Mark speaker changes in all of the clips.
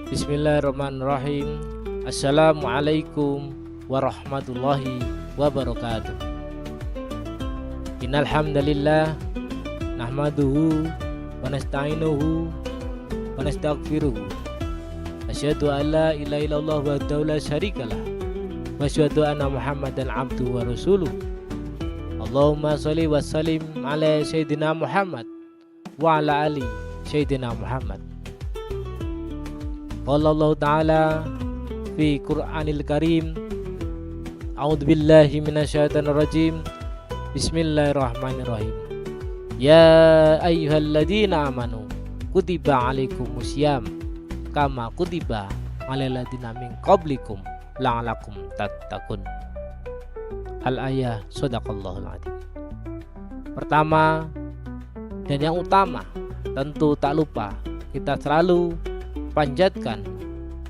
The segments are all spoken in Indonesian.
Speaker 1: Bismillahirrahmanirrahim. Assalamualaikum warahmatullahi wabarakatuh. Innal hamdalillah nahmaduhu wa nasta'inuhu wa nastaghfiruh. Asyhadu an la ilaha illallah wahdahu la syarikalah wa asyhadu anna Muhammadan abduhu wa rasuluh. Allahumma shalli wa sallim ala sayyidina Muhammad wa ala ali sayyidina Muhammad. Qala Allah Ta'ala fi Qur'anil Karim, A'udzu billahi minasyaitonir rajim. Bismillahirrahmanirrahim. Ya ayyuhalladzina amanu kutiba alaikumusiyam kama kutiba alal ladzina min qablikum la'alakum tattaqun. Al-ayah, shadaqallahul adzim. Pertama dan yang utama, tentu tak lupa kita selalu panjatkan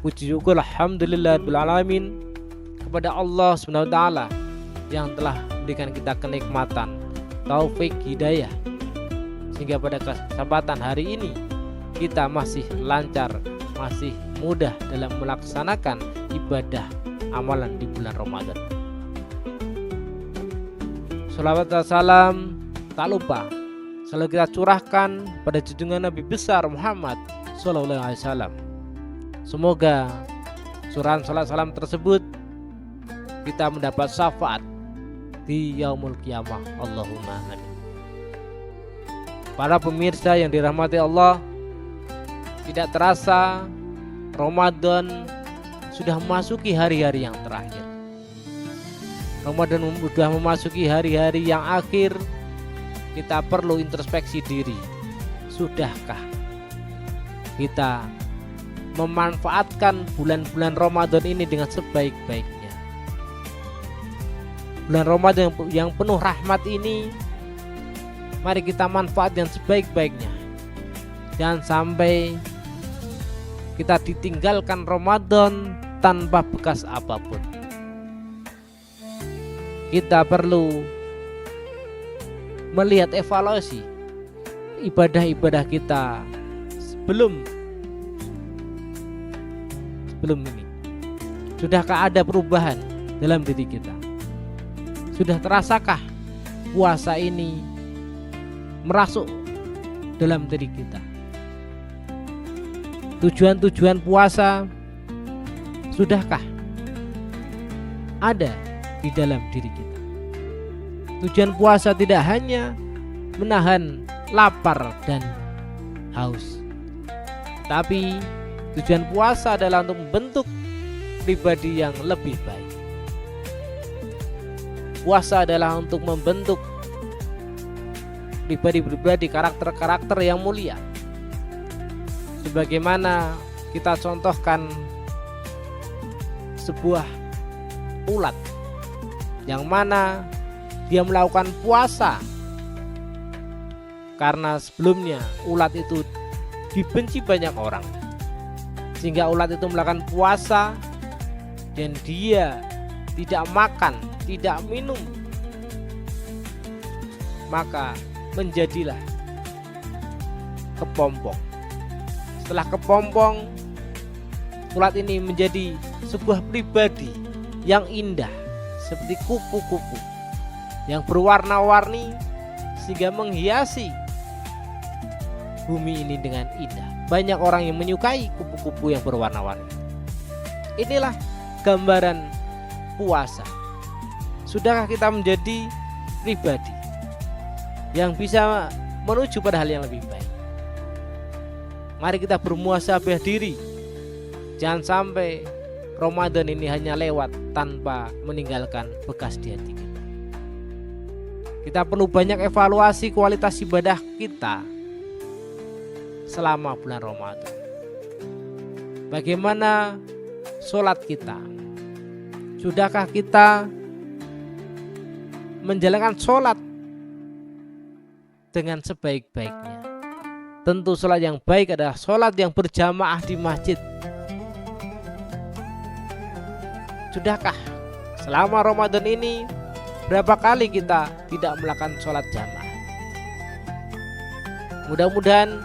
Speaker 1: puji syukur alhamdulillahirabbil alamin kepada Allah Subhanahu wa taala yang telah memberikan kita kenikmatan, taufik, hidayah, sehingga pada kesempatan hari ini kita masih lancar, masih mudah dalam melaksanakan ibadah amalan di bulan Ramadan. Shalawat dan salam tak lupa selalu kita curahkan pada junjungan Nabi besar Muhammad Sallallahu Alaihi Wasallam. Semoga curahan salat salam tersebut kita mendapat syafaat di yaumul qiyamah. Allahumma amin. Para pemirsa yang dirahmati Allah, tidak terasa Ramadan sudah memasuki hari-hari yang terakhir. Ramadan sudah memasuki hari-hari yang akhir. Kita perlu introspeksi diri. Sudahkah kita memanfaatkan bulan-bulan Ramadan ini dengan sebaik-baiknya? Bulan Ramadan yang penuh rahmat ini, mari kita manfaatkan sebaik-baiknya. Jangan sampai kita ditinggalkan Ramadan tanpa bekas apapun. Kita perlu melihat evaluasi ibadah-ibadah kita sebelum ini. Sudahkah ada perubahan dalam diri kita? Sudah terasakah puasa ini merasuk dalam diri kita? Tujuan-tujuan puasa sudahkah ada di dalam diri kita? Tujuan puasa tidak hanya menahan lapar dan haus, tapi tujuan puasa adalah untuk membentuk pribadi yang lebih baik. Puasa adalah untuk membentuk pribadi-pribadi, karakter-karakter yang mulia. Sebagaimana kita contohkan sebuah ulat yang mana dia melakukan puasa karena sebelumnya ulat itu dibenci banyak orang, sehingga ulat itu melakukan puasa dan dia tidak makan, tidak minum, maka menjadilah kepompong. Setelah kepompong, ulat ini menjadi sebuah pribadi yang indah seperti kupu-kupu yang berwarna-warni sehingga menghiasi bumi ini dengan indah. Banyak orang yang menyukai kupu-kupu yang berwarna-warni. Inilah gambaran puasa. Sudahkah kita menjadi pribadi yang bisa menuju pada hal yang lebih baik? Mari kita bermuhasabah diri. Jangan sampai Ramadan ini hanya lewat tanpa meninggalkan bekas di hati kita. Kita perlu banyak evaluasi kualitas ibadah kita selama bulan Ramadan. Bagaimana sholat kita? Sudahkah kita menjalankan sholat dengan sebaik-baiknya? Tentu sholat yang baik adalah sholat yang berjamaah di masjid, Sudahkah selama Ramadan ini berapa kali kita tidak melakukan sholat jamaah? Mudah-mudahan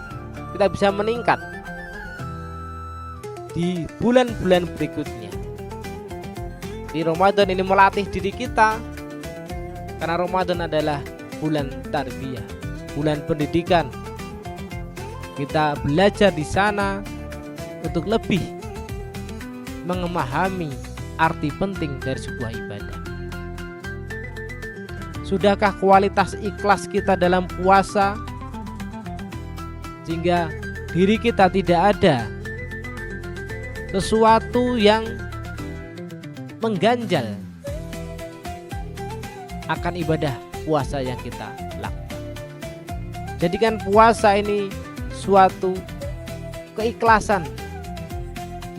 Speaker 1: kita bisa meningkat di bulan-bulan berikutnya. Di Ramadan ini melatih diri kita, karena Ramadan adalah bulan tarbiyah, bulan pendidikan. Kita belajar di sana untuk lebih memahami arti penting dari sebuah ibadah. Sudahkah kualitas ikhlas kita dalam puasa sehingga diri kita tidak ada sesuatu yang mengganjal akan ibadah puasa yang kita lakukan? Jadikan puasa ini suatu keikhlasan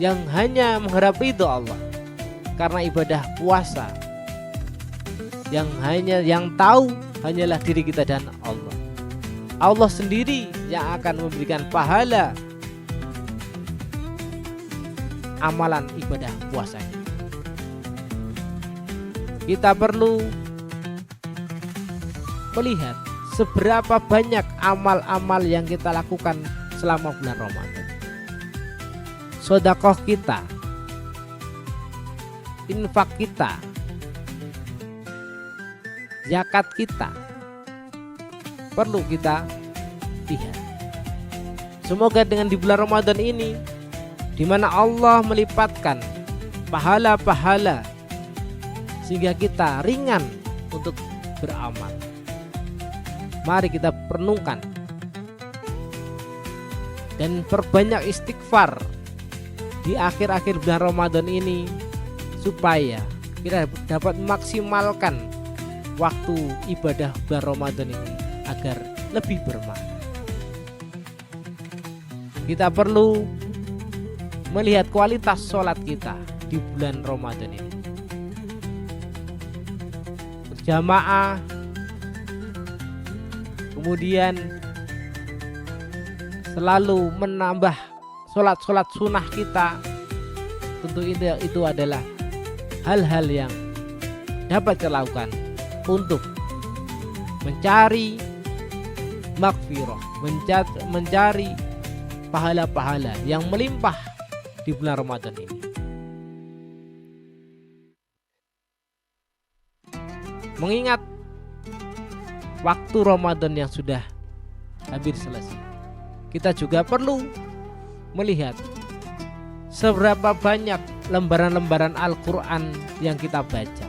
Speaker 1: yang hanya mengharap ridho Allah, karena ibadah puasa yang tahu hanyalah diri kita dan Allah. Allah sendiri yang akan memberikan pahala amalan ibadah puasanya. Kita perlu melihat seberapa banyak amal-amal yang kita lakukan selama bulan Ramadan. Sedekah kita, infak kita, zakat kita perlu kita lihat. Semoga dengan di bulan Ramadan ini, di mana Allah melipatkan pahala-pahala, sehingga kita ringan untuk beramal. Mari kita perenungkan dan perbanyak istighfar di akhir-akhir bulan Ramadan ini, supaya kita dapat memaksimalkan waktu ibadah bulan Ramadan ini agar lebih bermakna. Kita perlu melihat kualitas sholat kita di bulan Ramadan ini. Berjamaah, kemudian selalu menambah sholat-sholat sunnah kita. Tentu itu adalah hal-hal yang dapat kita lakukan untuk mencari maghfirah, mencari pahala-pahala yang melimpah di bulan Ramadan ini. Mengingat waktu Ramadan yang sudah hampir selesai, kita juga perlu melihat seberapa banyak lembaran-lembaran Al-Quran yang kita baca.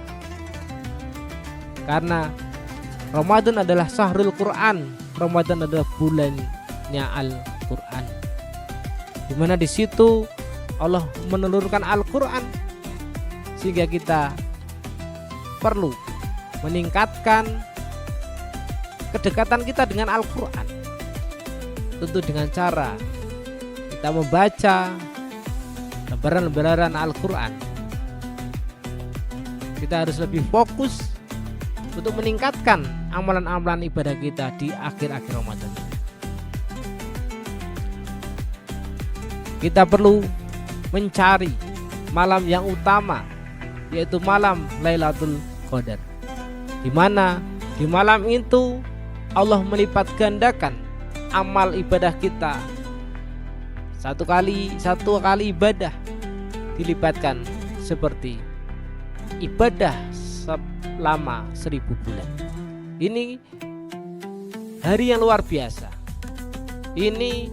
Speaker 1: Karena Ramadan adalah syahrul Quran, Ramadan adalah bulannya Al-Quran, di mana di situ Allah menelurkan Al-Quran, sehingga kita perlu meningkatkan kedekatan kita dengan Al-Quran. Tentu dengan cara kita membaca lembaran-lembaran Al-Quran. Kita harus lebih fokus untuk meningkatkan amalan-amalan ibadah kita di akhir-akhir Ramadan. Kita perlu mencari malam yang utama, yaitu malam Lailatul Qadar, di mana di malam itu Allah melipat gandakan amal ibadah kita. Satu kali ibadah dilibatkan seperti ibadah selama 1000 bulan. Ini hari yang luar biasa. Ini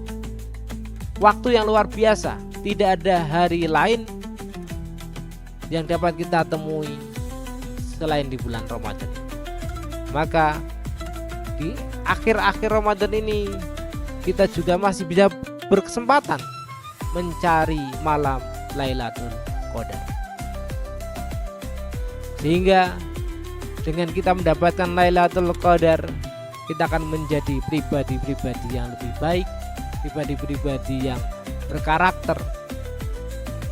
Speaker 1: waktu yang luar biasa. Tidak ada hari lain yang dapat kita temui selain di bulan Ramadan. Maka di akhir-akhir Ramadan ini kita juga masih bisa berkesempatan mencari malam Lailatul Qadar, sehingga dengan kita mendapatkan Lailatul Qadar, kita akan menjadi pribadi-pribadi yang lebih baik, pribadi-pribadi yang berkarakter.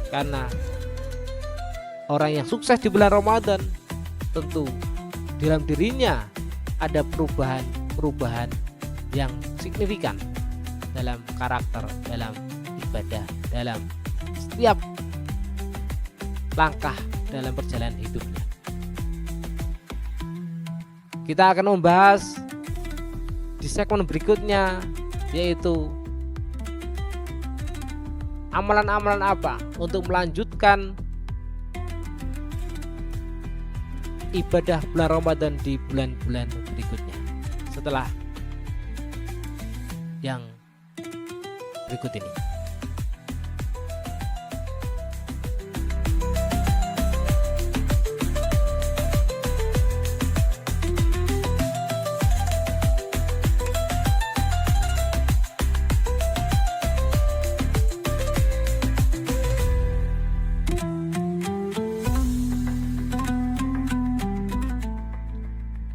Speaker 1: Karena orang yang sukses di bulan Ramadan, tentu dalam dirinya ada perubahan yang signifikan dalam karakter, dalam ibadah, dalam setiap langkah dalam perjalanan hidupnya. Kita akan membahas di segmen berikutnya, yaitu amalan-amalan apa untuk melanjutkan ibadah bulan Ramadan di bulan-bulan berikutnya setelah yang berikut ini.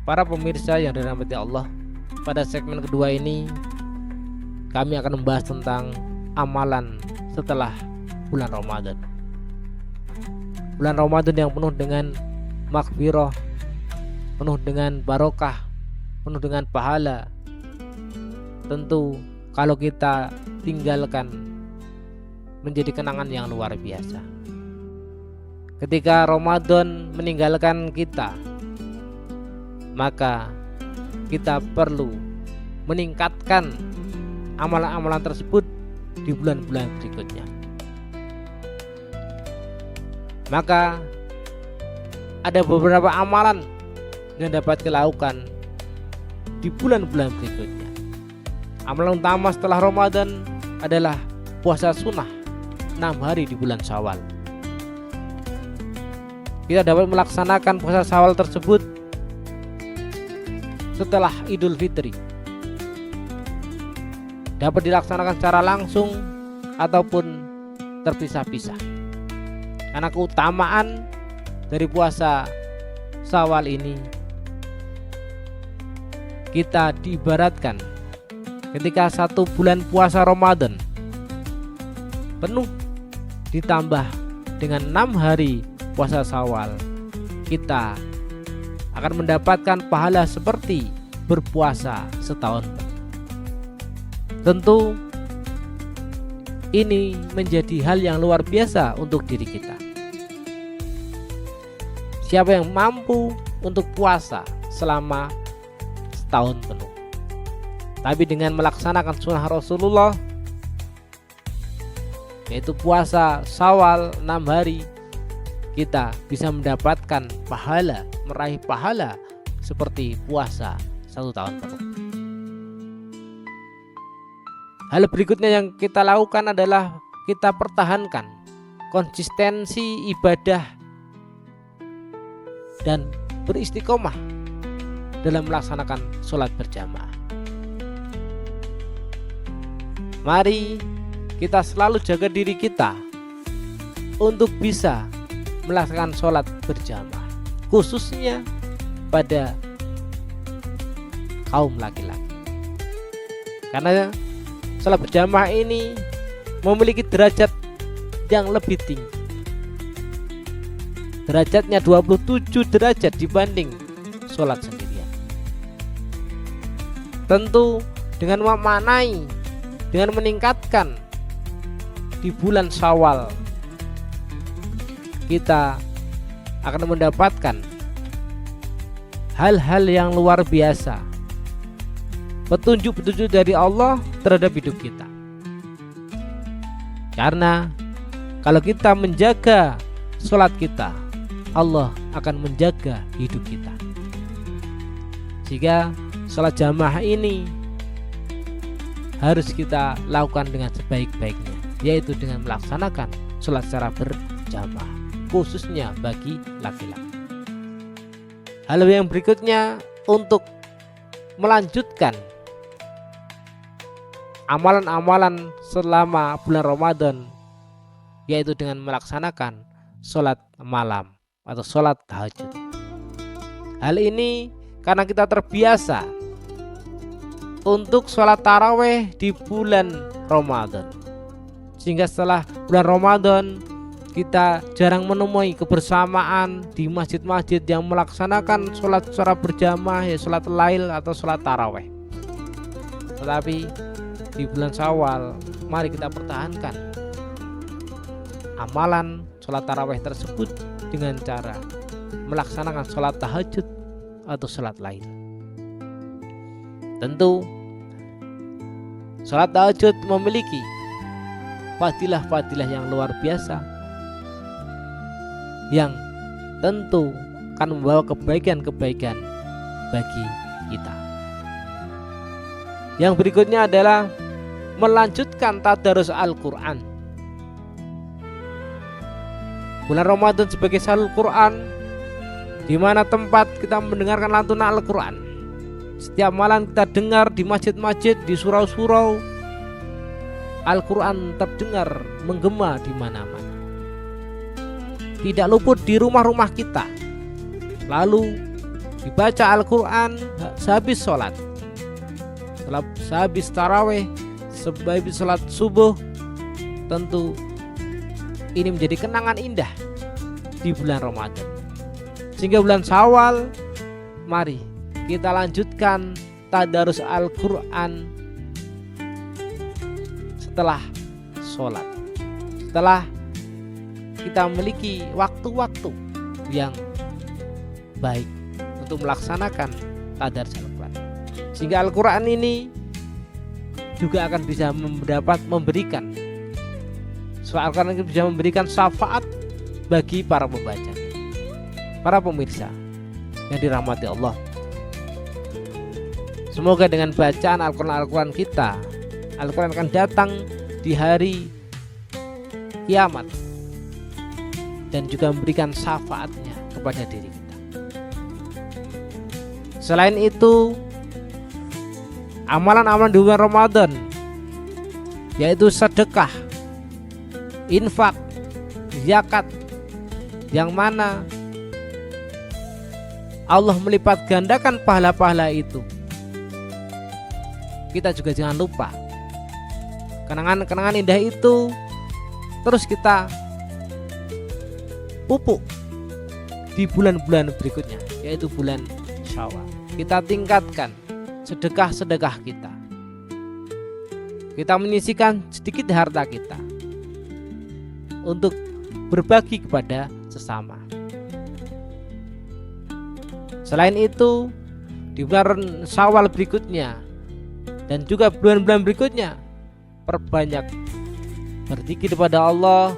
Speaker 1: Para pemirsa yang dirahmati Allah, pada segmen kedua ini kami akan membahas tentang amalan setelah bulan Ramadan. Bulan Ramadan yang penuh dengan maghfirah, penuh dengan barokah, penuh dengan pahala. Tentu kalau kita tinggalkan menjadi kenangan yang luar biasa. Ketika Ramadan meninggalkan kita, maka kita perlu meningkatkan amalan-amalan tersebut di bulan-bulan berikutnya. Maka ada beberapa amalan yang dapat dilakukan di bulan-bulan berikutnya. Amalan utama setelah Ramadan adalah puasa sunnah 6 hari di bulan Syawal. Kita dapat melaksanakan puasa Syawal tersebut setelah Idul Fitri. Dapat dilaksanakan secara langsung ataupun terpisah-pisah. Karena keutamaan dari puasa Syawal ini, kita diibaratkan ketika 1 bulan puasa Ramadan penuh ditambah dengan 6 hari puasa Syawal, kita akan mendapatkan pahala seperti berpuasa setahun. Tentu ini menjadi hal yang luar biasa untuk diri kita. Siapa yang mampu untuk puasa selama setahun penuh, tapi dengan melaksanakan sunnah Rasulullah, yaitu puasa Syawal 6 hari, kita bisa mendapatkan pahala, meraih pahala seperti puasa 1 tahun penuh. Hal berikutnya yang kita lakukan adalah kita pertahankan konsistensi ibadah dan beristiqomah dalam melaksanakan sholat berjamaah. Mari kita selalu jaga diri kita untuk bisa melaksanakan sholat berjamaah, khususnya pada kaum laki-laki. Karena sholat berjamaah ini memiliki derajat yang lebih tinggi. Derajatnya 27 derajat dibanding sholat sendirian. Tentu dengan memaknai, dengan meningkatkan di bulan Syawal, kita akan mendapatkan hal-hal yang luar biasa, petunjuk-petunjuk dari Allah terhadap hidup kita. Karena kalau kita menjaga sholat kita, Allah akan menjaga hidup kita. Jika sholat jamaah ini harus kita lakukan dengan sebaik-baiknya, yaitu dengan melaksanakan sholat secara berjamaah, khususnya bagi laki-laki. Hal yang berikutnya untuk melanjutkan amalan-amalan selama bulan Ramadan, yaitu dengan melaksanakan sholat malam atau sholat tahajud. Hal ini karena kita terbiasa untuk sholat taraweh di bulan Ramadan, sehingga setelah bulan Ramadan kita jarang menemui kebersamaan di masjid-masjid yang melaksanakan sholat secara berjamaah, ya sholat lail atau sholat taraweh. Tetapi di bulan Syawal, mari kita pertahankan amalan sholat taraweh tersebut dengan cara melaksanakan sholat tahajud atau sholat lain. Tentu sholat tahajud memiliki fadilah-fadilah yang luar biasa, yang tentu akan membawa kebaikan-kebaikan bagi kita. Yang berikutnya adalah melanjutkan tadarus Al-Quran. Bulan Ramadan sebagai Syahrul Quran, di mana tempat kita mendengarkan lantunan Al-Quran. Setiap malam kita dengar di masjid-masjid, di surau-surau, Al-Quran terdengar menggema di mana-mana. Tidak luput di rumah-rumah kita. Lalu dibaca Al-Quran sehabis sholat, sehabis taraweh, sehabis sholat subuh. Tentu ini menjadi kenangan indah di bulan Ramadan. Sehingga bulan Syawal, mari kita lanjutkan tadarus Al-Quran setelah sholat, setelah kita memiliki waktu-waktu yang baik untuk melaksanakan tadarus Al-Quran. Sehingga Al-Quran ini juga akan bisa memberikan Al-Quran ini bisa memberikan syafaat bagi para pembaca, para pemirsa yang dirahmati Allah. Semoga dengan bacaan Al-Quran kita, Al-Quran akan datang di hari kiamat dan juga memberikan syafaatnya kepada diri kita. Selain itu, amalan-amalan di bulan Ramadan, yaitu sedekah, infak, zakat, yang mana Allah melipat gandakan pahala-pahala itu. Kita juga jangan lupa kenangan-kenangan indah itu terus kita pupuk di bulan-bulan berikutnya, yaitu bulan Syawal. Kita tingkatkan sedekah-sedekah kita. Kita menyisihkan sedikit harta kita untuk berbagi kepada sesama. Selain itu, di bulan Syawal berikutnya dan juga bulan-bulan berikutnya, perbanyak berzikir kepada Allah,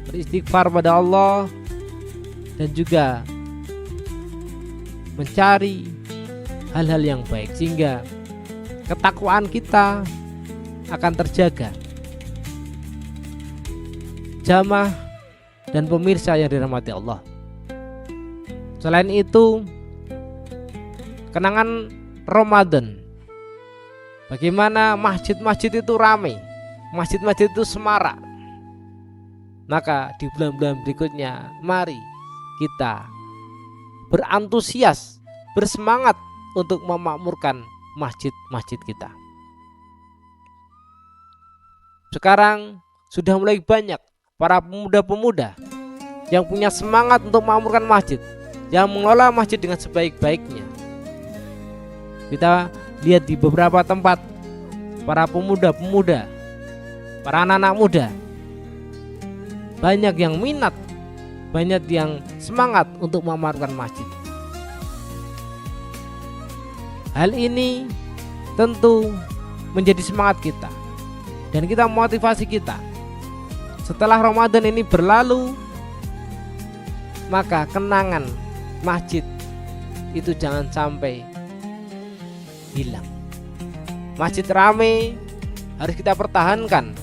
Speaker 1: beristighfar pada Allah, dan juga mencari hal-hal yang baik, sehingga ketakwaan kita akan terjaga. Jamaah dan pemirsa yang dirahmati Allah. Selain itu, kenangan Ramadan, bagaimana masjid-masjid itu ramai, masjid-masjid itu semarak. Maka di bulan-bulan berikutnya, mari kita berantusias, bersemangat untuk memakmurkan masjid-masjid kita. Sekarang sudah mulai banyak para pemuda-pemuda yang punya semangat untuk memakmurkan masjid, yang mengelola masjid dengan sebaik-baiknya. Kita lihat di beberapa tempat, para pemuda-pemuda, para anak-anak muda, banyak yang minat, banyak yang semangat untuk memakmurkan masjid. Hal ini tentu menjadi semangat kita, dan kita motivasi kita. Setelah Ramadan ini berlalu, maka kenangan masjid itu jangan sampai hilang. Masjid ramai harus kita pertahankan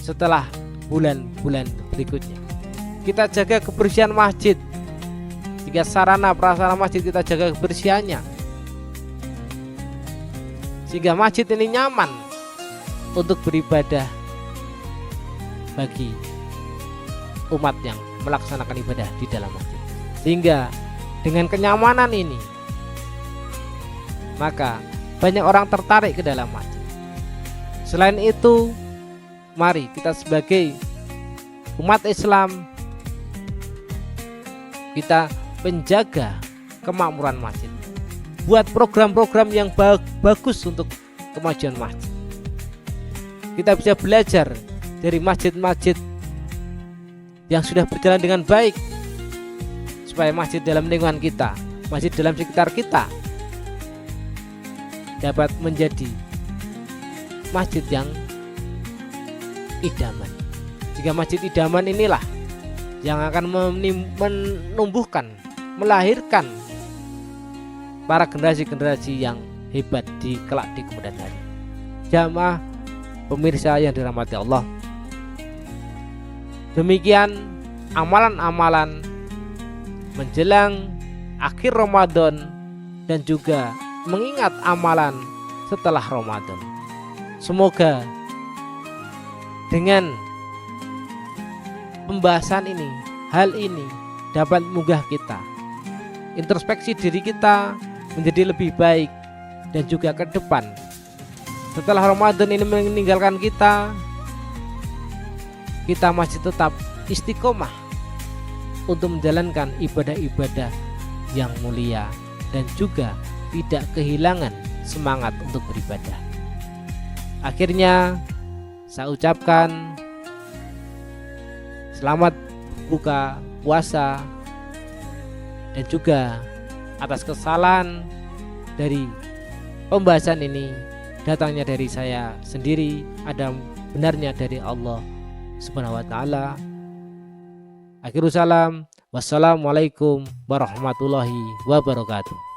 Speaker 1: setelah bulan-bulan berikutnya. Kita jaga kebersihan masjid, jika sarana prasarana masjid kita jaga kebersihannya, sehingga masjid ini nyaman untuk beribadah bagi umat yang melaksanakan ibadah di dalam masjid. Sehingga dengan kenyamanan ini, maka banyak orang tertarik ke dalam masjid. Selain itu, mari kita sebagai umat Islam, kita menjaga kemakmuran masjid. Buat program-program yang bagus untuk kemajuan masjid. Kita bisa belajar dari masjid-masjid yang sudah berjalan dengan baik, supaya masjid dalam lingkungan kita, masjid dalam sekitar kita dapat menjadi masjid yang idaman. Jika masjid idaman inilah yang akan menumbuhkan, melahirkan para generasi-generasi yang hebat di kelak di kemudian hari. Jamaah pemirsa yang dirahmati Allah, demikian amalan-amalan menjelang akhir Ramadan dan juga mengingat amalan setelah Ramadan. Semoga dengan pembahasan ini, hal ini dapat menggugah kita, introspeksi diri kita menjadi lebih baik, dan juga ke depan setelah Ramadan ini meninggalkan kita masih tetap istiqomah untuk menjalankan ibadah-ibadah yang mulia dan juga tidak kehilangan semangat untuk beribadah. Akhirnya saya ucapkan selamat buka puasa, dan juga atas kesalahan dari pembahasan ini datangnya dari saya sendiri, ada benarnya dari Allah Subhanahu wa taala. Akhirul salam, wassalamualaikum warahmatullahi wabarakatuh.